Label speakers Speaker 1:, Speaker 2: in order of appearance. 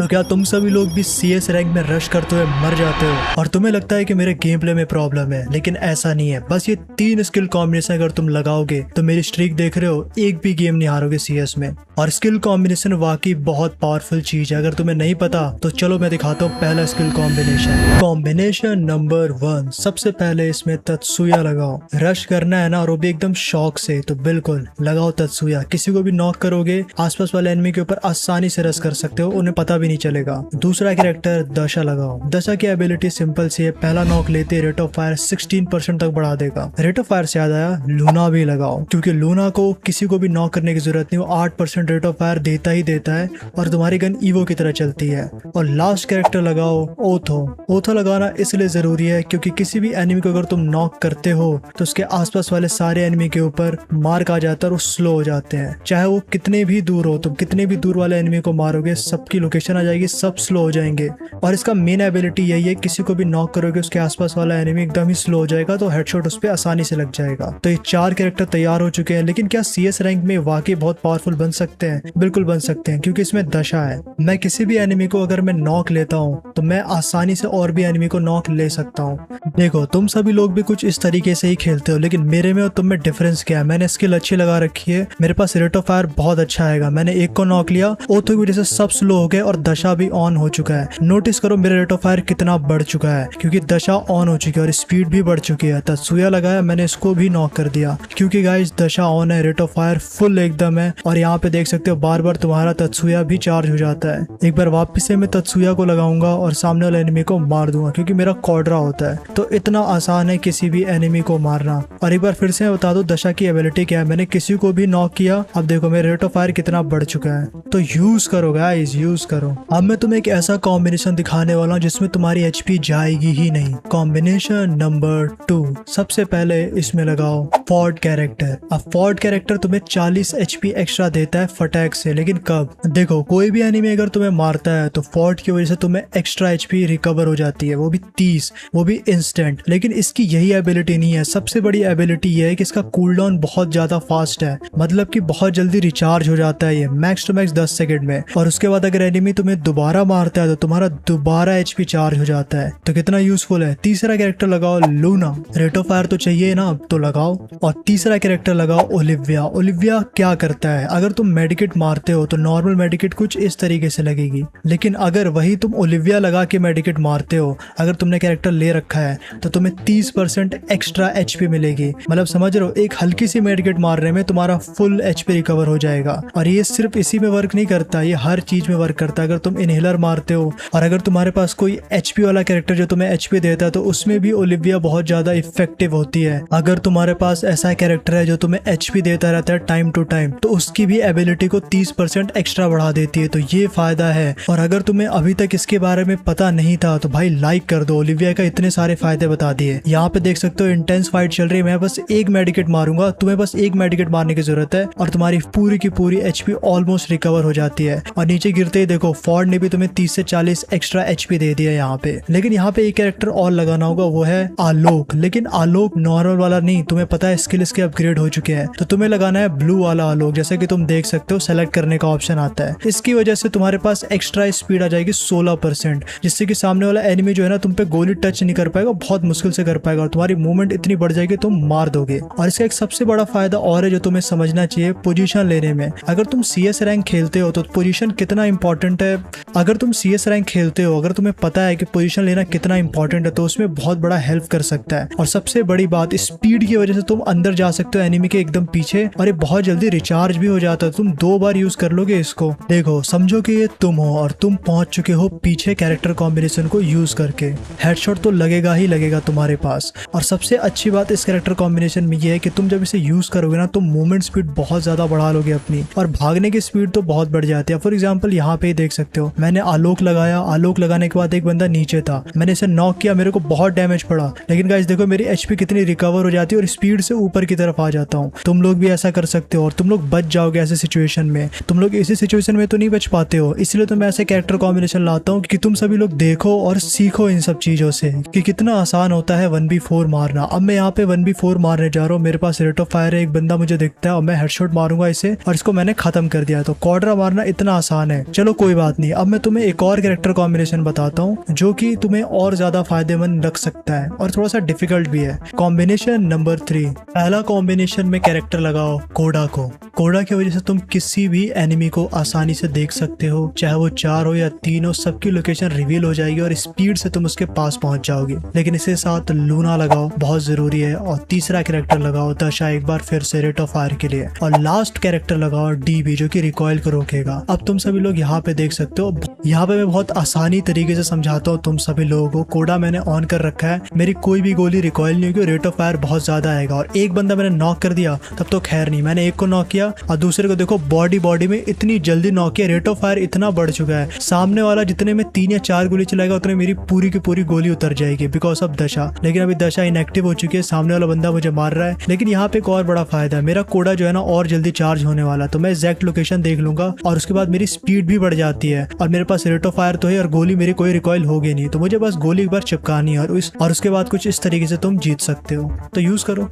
Speaker 1: तो क्या तुम सभी लोग भी CS रैंक में रश करते हुए मर जाते हो और तुम्हें लगता है कि मेरे गेम प्ले में प्रॉब्लम है, लेकिन ऐसा नहीं है। बस ये 3 स्किल कॉम्बिनेशन अगर तुम लगाओगे तो मेरी स्ट्रीक देख रहे हो, एक भी गेम नहीं हारोगे CS में। और स्किल कॉम्बिनेशन वाकई बहुत पावरफुल चीज है। अगर तुम्हें नहीं पता तो चलो मैं दिखाता हूँ पहला स्किल कॉम्बिनेशन नंबर 1। सबसे पहले इसमें तत्सुया लगाओ। रश करना है ना और वो भी एकदम शौक से, तो बिल्कुल लगाओ तत्सुया। किसी को भी नॉक करोगे, आसपास वाले एनिमी के ऊपर आसानी से रश कर सकते हो, उन्हें पता भी नहीं चलेगा। दूसरा कैरेक्टर दशा लगाओ। दशा की एबिलिटी सिंपल सी है, पहला नॉक लेते रेट ऑफ फायर 16% तक बढ़ा देगा। रेट ऑफ फायर से याद आया, लूना भी लगाओ, क्योंकि लूना को किसी को भी नॉक करने की जरूरत नहीं, वो 8% रेट ऑफ फायर देता ही देता है और तुम्हारी गन ईवो की तरह चलती है। और लास्ट कैरेक्टर लगाओ ओथो। ओथो लगाना इसलिए जरूरी है क्योंकि किसी भी एनिमी को अगर तुम नॉक करते हो तो उसके आसपास वाले सारे एनिमी के ऊपर मार्क आ जाता है और वो स्लो हो जाते हैं। चाहे वो कितने भी दूर हो, तुम कितने भी दूर वाले एनिमी को मारोगे, सबकी लोकेशन आ जाएगी, सब स्लो हो जाएंगे। और इसका मेन एबिलिटी यही है, किसी को भी नॉक करोगे उसके आसपास वाला एनिमी एकदम ही स्लो हो जाएगा, तो हेडशॉट उस पर आसानी से लग जाएगा। तो ये 4 कैरेक्टर तैयार हो चुके हैं। लेकिन क्या CS रैंक में वाकई बहुत पावरफुल बन सकते हैं? बिल्कुल बन सकते हैं, क्योंकि इसमें दशा है। मैं किसी भी एनिमी को अगर मैं नॉक लेता हूँ तो मैं आसानी से और भी एनिमी को नॉक ले सकता हूँ। देखो, तुम सभी लोग भी कुछ इस तरीके से ही खेलते हो, लेकिन मेरे में और तुम में डिफरेंस क्या है? मैंने स्किल अच्छी लगा रखी है, मेरे पास रेट ऑफ फायर बहुत अच्छा आएगा। मैंने एक को नॉक लिया, ओथो की वजह से सब स्लो हो गए और दशा भी ऑन हो चुका है। नोटिस करो मेरा रेट ऑफ फायर कितना बढ़ चुका है, क्योंकि दशा ऑन हो चुकी है और स्पीड भी बढ़ चुकी है। तत्सुया लगाया, मैंने इसको भी नॉक कर दिया, क्योंकि गाइस दशा ऑन है, रेट ऑफ फायर फुल एकदम है। और यहाँ पे देख सकते हो बार बार तुम्हारा तत्सुया भी चार्ज हो जाता है। एक बार वापस से मैं तत्सुया को लगाऊंगा और सामने वाले एनिमी को मार दूंगा, क्योंकि मेरा क्वाड्रा होता है। तो इतना आसान है किसी भी एनिमी को मारना। और एक बार फिर से बता दो दशा की एबिलिटी क्या है। मैंने किसी को भी नॉक किया, अब देखो मेरा रेट ऑफ फायर कितना बढ़ चुका है। तो यूज करो गाइस, यूज करो। अब मैं तुम्हें एक ऐसा कॉम्बिनेशन दिखाने वाला हूँ जिसमें तुम्हारी HP जाएगी ही नहीं। Combination number 2। सबसे पहले इसमें लगाओ फॉर्ड कैरेक्टर। अब फॉर्ड कैरेक्टर तुम्हें 40 HP एक्स्ट्रा देता है फटैक से, लेकिन कब? देखो, कोई भी एनिमी अगर तुम्हें मारता है तो फॉर्ड की वजह से तुम्हें एक्स्ट्रा HP रिकवर हो जाती है, वो भी 30, वो भी इंस्टेंट। लेकिन इसकी यही एबिलिटी नहीं है। सबसे बड़ी एबिलिटी ये है कि इसका कूलडाउन बहुत ज्यादा फास्ट है, मतलब कि बहुत जल्दी रिचार्ज हो जाता है ये, मैक्स टू मैक्स 10 सेकंड में। और उसके बाद अगर एनिमी तुम्हें दोबारा मारता है तो तुम्हारा दोबारा HP चार्ज हो जाता है। तो कितना यूजफुल है। तीसरा कैरेक्टर लगाओ लूना। रेट ऑफ फायर तो चाहिए ना, तो लगाओ। और तीसरा कैरेक्टर लगाओ ओलिविया। ओलिविया क्या करता है? अगर तुम मेडिकेट मारते हो तो नॉर्मल मेडिकेट कुछ इस तरीके से लगेगी, लेकिन अगर वही तुम ओलिविया लगा के मेडिकेट मारते हो, अगर तुमने कैरेक्टर ले रखा है, तो तुम्हें 30% एक्स्ट्रा HP मिलेगी। मतलब समझ रहे हो, एक हल्की सी मेडिकेट मारने में तुम्हारा फुल HP रिकवर हो जाएगा। और ये सिर्फ इसी में वर्क नहीं करता, ये हर चीज में वर्क करता है। अगर तुम इनहेलर मारते हो और अगर तुम्हारे पास कोई HP वाला कैरेक्टर जो तुम्हें HP देता है, तो उसमें भी ओलिविया बहुत ज्यादा इफेक्टिव होती है। अगर तुम्हारे पास ऐसा कैरेक्टर है जो तुम्हें HP देता रहता है टाइम टू टाइम, तो उसकी भी एबिलिटी को 30% एक्स्ट्रा बढ़ा देती है। तो ये फायदा है। और अगर तुम्हें अभी तक इसके बारे में पता नहीं था तो भाई लाइक कर दो। ओलिविया का इतने सारे फायदे बता दिए। यहाँ पे देख सकते हो इंटेंस फाइट चल रही है, मैं बस एक मेडिकेट मारूंगा, तुम्हें बस एक मेडिकेट मारने की जरूरत है और तुम्हारी पूरी की पूरी HP ऑलमोस्ट रिकवर हो जाती है। और नीचे गिरते ही देखो फॉर्ड ने भी तुम्हें 30 से 40 एक्स्ट्रा HP दे दिया यहाँ पे। लेकिन यहाँ पे एक कैरेक्टर और लगाना होगा, वो है आलोक। लेकिन आलोक नॉर्मल वाला नहीं, तुम्हें पता है स्किल इसके अपग्रेड हो चुके हैं, तो तुम्हें लगाना है ब्लू वाला आलोक। जैसे कि तुम देख सकते हो सेलेक्ट करने का ऑप्शन आता है। इसकी वजह से तुम्हारे पास एक्स्ट्रा स्पीड आ जाएगी 16%, जिससे कि सामने वाला एनिमी जो है ना तुम पे गोली टच नहीं कर पाएगा, बहुत मुश्किल से कर पाएगा और तुम्हारी मूवमेंट इतनी बढ़ जाएगी तुम मार दोगे। और इसका एक सबसे बड़ा फायदा और है जो तुम्हें समझना चाहिए, पोजीशन लेने में। अगर तुम CS रैंक खेलते हो तो पोजीशन कितना इंपॉर्टेंट है। अगर तुम CS रैंक खेलते हो, अगर तुम्हें पता है कि पोजीशन लेना कितना इंपॉर्टेंट है, तो उसमें बहुत बड़ा हेल्प कर सकता है। और सबसे बड़ी बात, स्पीड की वजह से तुम अंदर जा सकते हो एनिमी के एकदम पीछे, और ये बहुत जल्दी रिचार्ज भी हो जाता है। तुम 2 बार यूज कर लोगे इसको। देखो, समझो कि ये तुम हो और तुम पहुंच चुके हो पीछे कैरेक्टर कॉम्बिनेशन को यूज करके। हेडशॉट तो लगेगा ही लगेगा तुम्हारे पास। और सबसे अच्छी बात इस कैरेक्टर कॉम्बिनेशन में ये है कि तुम जब इसे यूज करोगे ना, तुम मूवमेंट स्पीड बहुत ज्यादा बढ़ा लोगे अपनी, और भागने की स्पीड तो बहुत बढ़ जाती है। फॉर एग्जाम्पल यहाँ पे ही देख सकते हो, मैंने आलोक लगाया, आलोक लगाने के बाद एक बंदा नीचे था, मैंने इसे नॉक किया, मेरे को बहुत डैमेज पड़ा, लेकिन गाइस देखो मेरी HP कितनी रिकवर हो जाती है और स्पीड से ऊपर की तरफ आ जाता हूँ। तुम लोग भी ऐसा कर सकते हो और तुम लोग बच जाओगे ऐसे सिचुएशन में। तुम लोग इसी सिचुएशन में तो नहीं बच पाते हो, इसलिए तो मैं ऐसे कैरेक्टर कॉम्बिनेशन लाता हूँ कि तुम सभी लोग देखो और सीखो इन सब चीजों से कि कितना आसान होता है 1v4 मारना। अब मैं यहाँ पे 1v4 मारने जा रहा हूँ, मेरे पास रेट ऑफ फायर है, एक बंदा मुझे दिखता है और मैं हेडशॉट मारूंगा इसे और इसको मैंने खत्म कर दिया। तो क्वाड्रा मारना इतना आसान है। चलो कोई बात बात नहीं। अब मैं तुम्हें एक और कैरेक्टर कॉम्बिनेशन बताता हूँ जो कि तुम्हें और ज्यादा फायदेमंद लग सकता है और थोड़ा सा डिफिकल्ट भी है। Combination number 3। पहला कॉम्बिनेशन में कैरेक्टर लगाओ कोडा को। कोडा की वजह से तुम किसी भी एनिमी को आसानी से देख सकते हो, चाहे वो 4 हो या 3 हो, सबकी लोकेशन रिवील हो जाएगी और स्पीड से तुम उसके पास पहुंच जाओगे। लेकिन इसके साथ लूना लगाओ, बहुत जरूरी है। और तीसरा कैरेक्टर लगाओ दशा, एक बार फिर से रेट ऑफ फायर के लिए। और लास्ट कैरेक्टर लगाओ डीबी, जो कि रिकॉइल को रोकेगा। अब तुम सभी लोग यहाँ पे देख सकते हो, यहाँ पे मैं बहुत आसानी तरीके से समझाता हूँ तुम सभी लोगों को। कोडा मैंने ऑन कर रखा है, मेरी कोई भी गोली रिकॉइल नहीं होगी, रेट ऑफ फायर बहुत ज्यादा आएगा। और एक बंदा मैंने नॉक कर दिया तब तो खैर नहीं, मैंने एक को नॉक किया और दूसरे को देखो बॉडी में इतनी जल्दी नॉक किया, रेट ऑफ फायर इतना बढ़ चुका है। सामने वाला जितने में 3 या 4 गोली चलाएगा उतने मेरी पूरी की पूरी गोली उतर जाएगी बिकॉज ऑफ दशा। लेकिन अभी दशा इनएक्टिव हो चुकी है, सामने वाला बंदा मुझे मार रहा है। लेकिन यहाँ पे एक और बड़ा फायदा है, मेरा कोडा जो है ना और जल्दी चार्ज होने वाला, तो मैं एग्जैक्ट लोकेशन देख लूंगा और उसके बाद मेरी स्पीड भी बढ़ जाती है। और मेरे पास रेट ऑफ फायर तो है और गोली मेरी कोई रिकॉइल होगी नहीं, तो मुझे बस गोली एक बार चिपकानी है और उसके बाद कुछ इस तरीके से तुम जीत सकते हो। तो यूज करो।